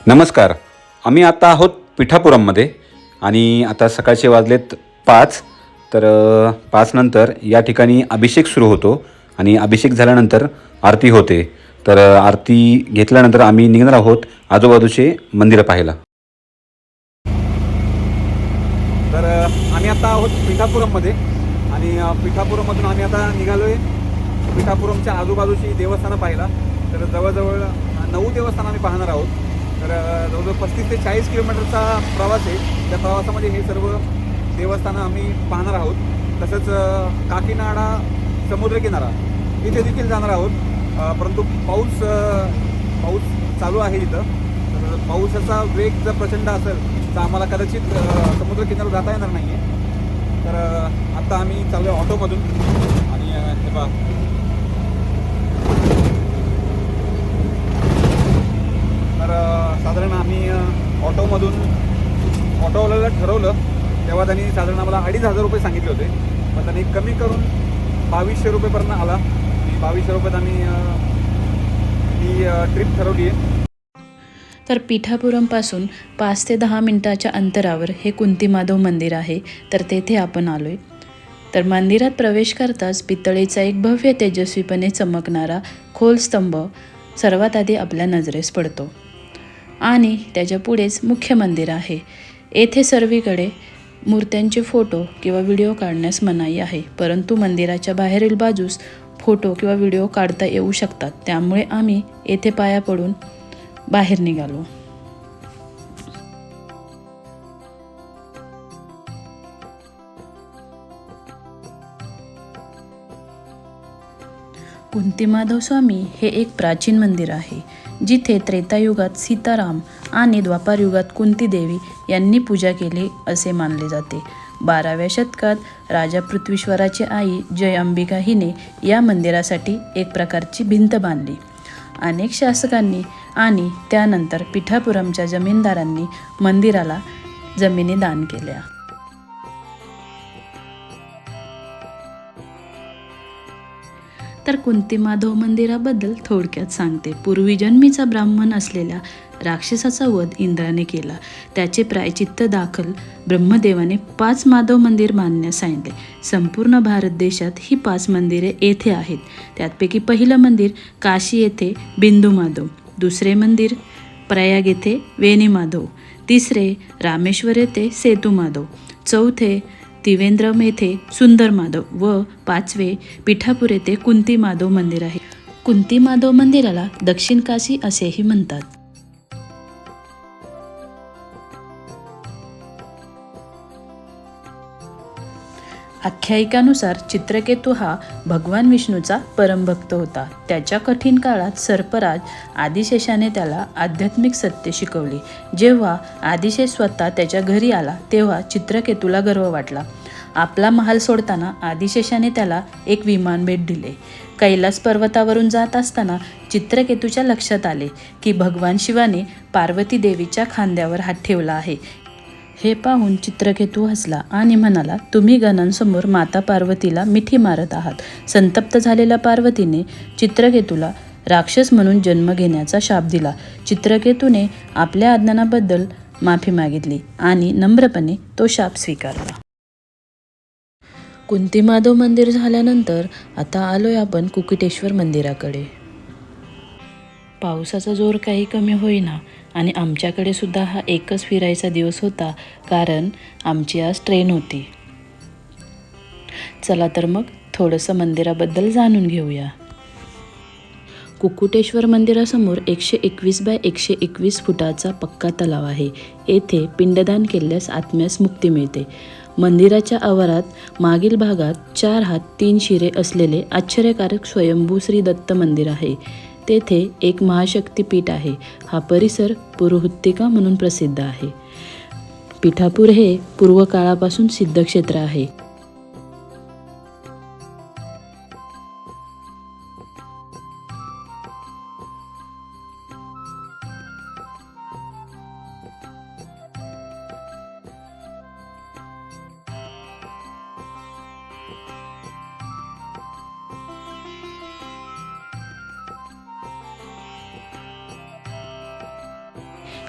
नमस्कार. आम्ही आता आहोत पिठापुरममध्ये आणि आता सकाळचे वाजलेत 5. तर 5 नंतर या ठिकाणी अभिषेक सुरू होतो आणि अभिषेक झाल्यानंतर आरती होते. तर आरती घेतल्यानंतर आम्ही निघणार आहोत आजूबाजूचे मंदिरं पाहायला. तर आम्ही आता आहोत पिठापुरममध्ये आणि पिठापुरममधून आम्ही आता निघालो आहे पिठापुरमच्या आजूबाजूची देवस्थानं पाहायला. तर जवळजवळ 9 देवस्थानं आम्ही पाहणार आहोत. तर जवळजवळ 35 ते 40 किलोमीटरचा प्रवास आहे. त्या प्रवासामध्ये हे सर्व देवस्थानं आम्ही पाहणार आहोत. तसंच काकीनाडा समुद्रकिनारा इथे देखील जाणार आहोत. परंतु पाऊस चालू आहे इथं. तर पावसाचा वेग जर प्रचंड असेल तर आम्हाला कदाचित समुद्रकिनारा जाता येणार नाही आहे. तर आत्ता आम्ही चाललो आहे ऑटोमधून आणि हे पहा तर साधारण आम्ही ऑटोवाल्याला ठरवलं तेव्हा त्यांनी साधारण आम्हाला 2,500 रुपये सांगितले होते. पण त्यांनी कमी करून 2,200 रुपयेपर्यंत आला आणि 2,200 रुपयात आम्ही ही ट्रिप ठरवली आहे. तर पिठापुरमपासून 5 ते 10 मिनिटाच्या अंतरावर हे कुंतीमाधव मंदिर आहे. तर तेथे आपण आलो आहे. तर मंदिरात प्रवेश करताच पितळेचा एक भव्य तेजस्वीपणे चमकणारा खोल स्तंभ सर्वात आधी आपल्या नजरेस पडतो आणि त्याच्या पुढेच मुख्य मंदिर आहे. येथे सर्वीकडे मूर्त्यांचे फोटो किंवा व्हिडिओ काढण्यास मनाई आहे, परंतु मंदिराच्या बाहेरील बाजूस फोटो किंवा व्हिडिओ काढता येऊ शकतात. त्यामुळे आम्ही येथे पाया पडून बाहेर निघालो. कुंतीमाधव स्वामी हे एक प्राचीन मंदिर आहे, जिथे त्रेतायुगात सीताराम आणि द्वापारयुगात कुंती देवी यांनी पूजा केली असे मानले जाते. 12व्या शतकात राजा पृथ्वीश्वराची आई जय अंबिका हिने या मंदिरासाठी एक प्रकारची भिंत बांधली. अनेक शासकांनी आणि त्यानंतर पिठापुरमच्या जमीनदारांनी मंदिराला जमिनी दान केल्या. तर कुंतीमाधव मंदिराबद्दल थोडक्यात सांगते. पूर्वी जन्मीचा ब्राह्मण असलेल्या राक्षसाचा वध इंद्राने केला. त्याचे प्रायचित्त दाखल ब्रह्मदेवाने 5 माधव मंदिर बांधण्यास सांगितले. संपूर्ण भारत देशात ही 5 मंदिरे येथे आहेत. त्यापैकी पहिलं मंदिर काशी येथे बिंदू माधव, दुसरे मंदिर प्रयाग येथे वेणी माधव, तिसरे रामेश्वर येथे सेतू माधव, चौथे त्रिवेंद्रम येथे सुंदर माधव व 5वे पिठापूर येथे कुंती माधव मंदिर आहे. कुंती माधव मंदिराला दक्षिण काशी असेही म्हणतात. आख्यायिकानुसार चित्रकेतू हा भगवान विष्णूचा परमभक्त होता. त्याच्या कठीण काळात सर्पराज आदिशेषाने त्याला आध्यात्मिक सत्य शिकवले. जेव्हा आदिशेष स्वतः त्याच्या घरी आला तेव्हा चित्रकेतूला गर्व वाटला. आपला महाल सोडताना आदिशेषाने त्याला एक विमान भेट दिले. कैलास पर्वतावरून जात असताना चित्रकेतूच्या लक्षात आले की भगवान शिवाने पार्वती देवीच्या खांद्यावर हात ठेवला आहे. हे पाहून चित्रकेतू हसला आणि म्हणाला, तुम्ही गणांसमोर माता पार्वतीला मिठी मारत आहात. संतप्त झालेल्या पार्वतीने चित्रकेतूला राक्षस म्हणून जन्म घेण्याचा शाप दिला. चित्रकेतूने आपल्या अज्ञानाबद्दल माफी मागितली आणि नम्रपणे तो शाप स्वीकारला. कुंतीमाधव मंदिर झाल्यानंतर आता आलोय आपण कुकुटेश्वर मंदिराकडे. पावसाचा जोर काही कमी होईना आणि आमच्याकडे सुद्धा हा एकच फिरायचा दिवस होता, कारण आमची आज ट्रेन होती. चला तर मग थोडंसं मंदिराबद्दल जाणून घेऊया. कुकुटेश्वर मंदिरासमोर 121 बाय 121 फुटाचा पक्का तलाव आहे. येथे पिंडदान केल्यास आत्म्यास मुक्ती मिळते. मंदिराच्या आवारात मागील भागात 4 हात 3 शिरे असलेले आश्चर्यकारक स्वयंभू श्री दत्त मंदिर आहे. तेथे एक महाशक्तीपीठ आहे. हा परिसर पुरोहुत्तिका म्हणून प्रसिद्ध आहे. पिठापूर हे पूर्व काळापासून सिद्धक्षेत्र आहे.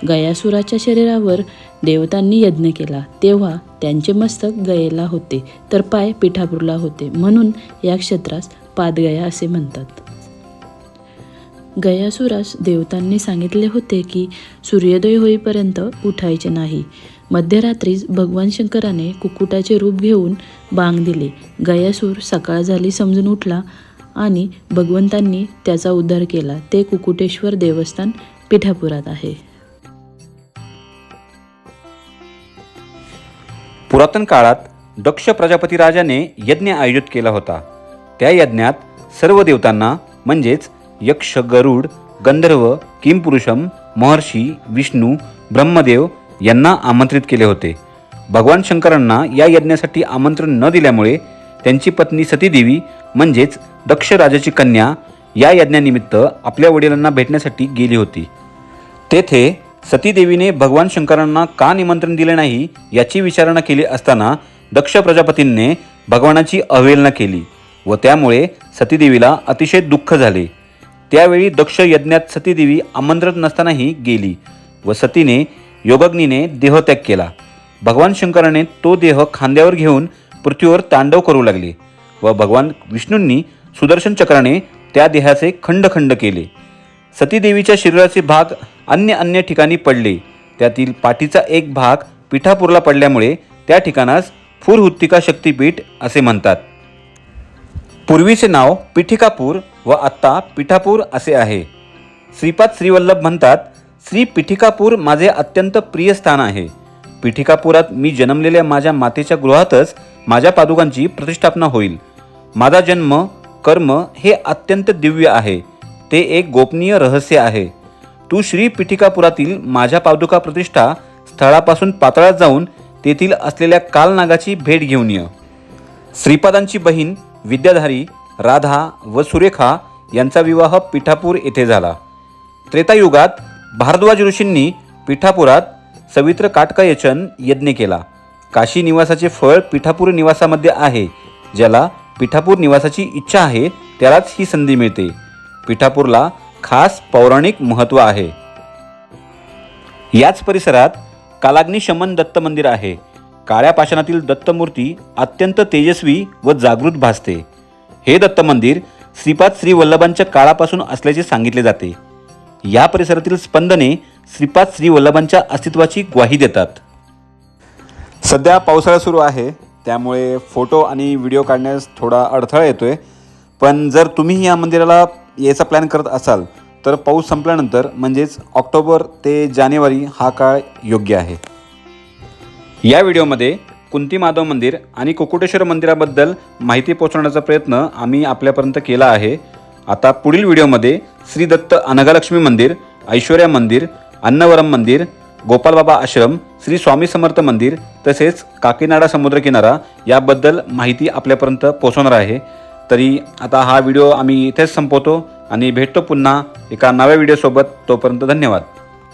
गयासुराच्या शरीरावर देवतांनी यज्ञ केला तेव्हा त्यांचे मस्तक गयेला होते तर पाय पिठापूरला होते, म्हणून या क्षेत्रास पादगया असे म्हणतात. गयासुरास देवतांनी सांगितले होते की सूर्योदय होईपर्यंत उठायचे नाही. मध्यरात्रीच भगवान शंकराने कुक्कुटाचे रूप घेऊन बांग दिले. गयासूर सकाळ झाली समजून उठला आणि भगवंतांनी त्याचा उद्धार केला. ते कुक्कुटेश्वर देवस्थान पिठापुरात आहे. पुरातन काळात दक्ष प्रजापती राजाने यज्ञ आयोजित केला होता. त्या यज्ञात सर्व देवतांना म्हणजेच यक्ष, गरुड, गंधर्व, किमपुरुषम, महर्षी, विष्णू, ब्रह्मदेव यांना आमंत्रित केले होते. भगवान शंकरांना या यज्ञासाठी आमंत्रण न दिल्यामुळे त्यांची पत्नी सतीदेवी म्हणजेच दक्ष राजाची कन्या या यज्ञानिमित्त आपल्या वडिलांना भेटण्यासाठी गेली होती. तेथे सतीदेवीने भगवान शंकरांना का निमंत्रण दिले नाही याची विचारणा केली असताना दक्ष प्रजापतींनी भगवानाची अवहेलना केली व त्यामुळे सतीदेवीला अतिशय दुःख झाले. त्यावेळी दक्ष यज्ञात सतीदेवी आमंत्रित नसतानाही गेली व सतीने योगाग्नीने देहत्याग केला. भगवान शंकराने तो देह खांद्यावर घेऊन पृथ्वीवर तांडव करू लागले व भगवान विष्णूंनी सुदर्शन चक्राने त्या देहाचे खंड खंड केले. सतीदेवीच्या शरीराचे भाग अन्य ठिकाणी पडले. त्यातील पाठीचा एक भाग पिठापूरला पडल्यामुळे त्या ठिकाणास फुरहुत्तिका शक्तीपीठ असे म्हणतात. पूर्वीचे नाव पिठिकापूर व आत्ता पिठापूर असे आहे. श्रीपाद श्रीवल्लभ म्हणतात, श्री पिठिकापूर माझे अत्यंत प्रिय स्थान आहे. पिठिकापुरात मी जन्मलेल्या माझ्या मातेच्या गृहातच माझ्या पादुकांची प्रतिष्ठापना होईल. माझा जन्म कर्म हे अत्यंत दिव्य आहे. ते एक गोपनीय रहस्य आहे. तू श्री पिठिकापुरातील माझ्या पादुका प्रतिष्ठा स्थळापासून पाताळात जाऊन तेथील असलेल्या कालनागाची भेट घेऊन ये. श्रीपादांची बहीण विद्याधारी, राधा व सुरेखा यांचा विवाह पिठापूर येथे झाला. त्रेतायुगात भारद्वाज ऋषींनी पिठापुरात सवित्र काटकायचन यज्ञ केला. काशी निवासाचे फळ पिठापूर निवासामध्ये आहे. ज्याला पिठापूर निवासाची इच्छा आहे त्यालाच ही संधी मिळते. पिठापूरला खास पौराणिक महत्त्व आहे. याच परिसरात कालाग्नी शमन दत्त मंदिर आहे. काळ्या पाषाणातील दत्तमूर्ती अत्यंत तेजस्वी व जागृत भासते. हे दत्त मंदिर श्रीपाद श्री वल्लभांच्या काळापासून असल्याचे सांगितले जाते. या परिसरातील स्पंदने श्रीपाद श्री वल्लभांच्या अस्तित्वाची ग्वाही देतात. सध्या पावसाळा सुरू आहे, त्यामुळे फोटो आणि व्हिडिओ काढण्यास थोडा अडथळा येतोय. पण जर तुम्ही या मंदिराला यायचा प्लॅन करत असाल तर पाऊस संपल्यानंतर म्हणजेच ऑक्टोबर ते जानेवारी हा काळ योग्य आहे. या व्हिडिओमध्ये कुंती माधव मंदिर आणि कुक्कुटेश्वर मंदिराबद्दल माहिती पोहोचवण्याचा प्रयत्न आम्ही आपल्यापर्यंत केला आहे. आता पुढील व्हिडिओमध्ये श्री दत्त अनघालक्ष्मी मंदिर, ऐश्वर्या मंदिर, अन्नवरम मंदिर, गोपालबाबा आश्रम, श्री स्वामी समर्थ मंदिर तसेच काकीनाडा समुद्रकिनारा याबद्दल माहिती आपल्यापर्यंत पोहोचवणार आहे. तरी आता हा व्हिडिओ आम्ही इथेच संपवतो आणि भेटतो पुन्हा एका नव्या व्हिडिओसोबत. तोपर्यंत धन्यवाद.